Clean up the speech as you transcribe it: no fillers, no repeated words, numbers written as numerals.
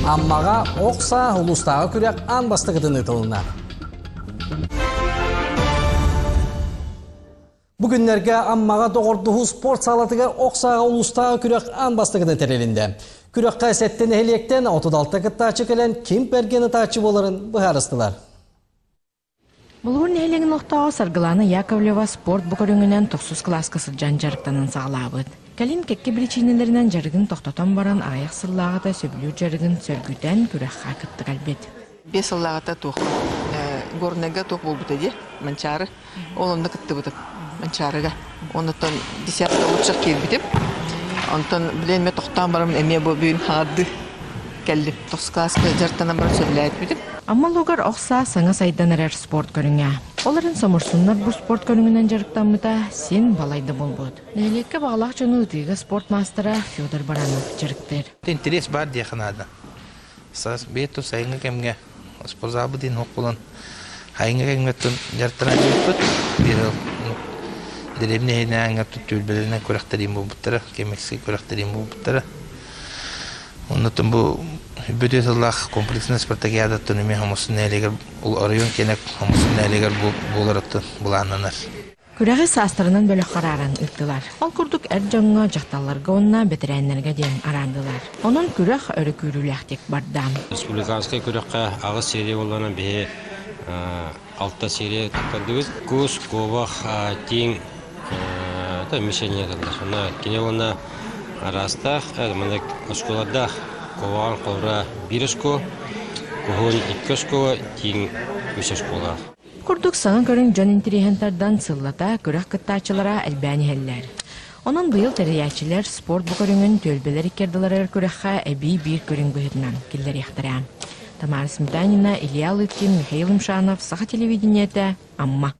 Аммаға оқса ұлыстағы күрек ан бастығыдың ұтылына. Бүгінлерге аммаға доғырдығы спорт салатыға оқсаға ұлыстағы күрек ан бастығыдың тәрелінде. Күрек қайсеттен әлектен 36 қыттачы кәлен кем бергені тачы боларын бұғарыстылар. Бұлғыр нәйлеңін оқтауы Сарғыланы Яковлева спорт бұқырыңынан 9 класкасы жан жарықтанын сағылабыд. Кәлін кәкке причинелерінен жарығын тоқтатан баран аяқ сыллағыда сөбілу жарығын сөлгүден күрекқа кітті қалбет. 5 сыллағыда тоқ, горнега тоқ бол бұтады, манчары, олымды кітті бұтып, манчарыға. Онытын 10-ті ұтшық кел бітіп, онытын біленме тоқтан барам әме бұл бүйін хағады кәліп. 9 класка жарықтанан барам сөбіләйт бітіп. Amma logar oqsa sana saydan erer sport görünge. Оларын самырсыннар бұл спорт көрүнгүнөн жарыктанмыта сен балайды болбуд. Неликке баглак жөнү тиги спорт мастера Федор Баранов жарыктыр. Интерес бар дияханада. Сас бету сайынга кемге спортзалы дин окулан. Хайынга кемгеттен жарыктана жүрүп, бирил деревне хенанга түтүлбелене көрөктөрүм болбуттара, кемекси көрөктөрүм болбуттара. Оннотон бу Бөтөсөллах комплексный спартакиада турнирме хамысын нәлегер ул район кенек хамысын нәлегер буларытты буланнар. Күрәге састырынан бөлөк карарын ыктылар. Ал курдук әр жаңга жакталарга онна бетерәннәргә ден арандылар. Онун күрәк өрө күрүләктек бардам. Республиканский күрәккә агы серия булган бе 6 серия тапкандыбыз. Кус, ковах, тиң та мишеньялар. Шуна кинелона араста, мына школада кован ковра биришко, ковон иккошко, тиң үсешкола. Курдук саңа көрін жон интерегентердан сыллата күрәк кыттачылара әлбәни хәлләр. Онын быйыл тәрәячиләр спорт бұқырыңын төлбелер икерділер күрәкқа әбей бір көрін бұйырнан келдер яқтыра. Тамара Сметанина, Илья Лыткин, Михаил Имшанов, Саха телевидениеті, Амма.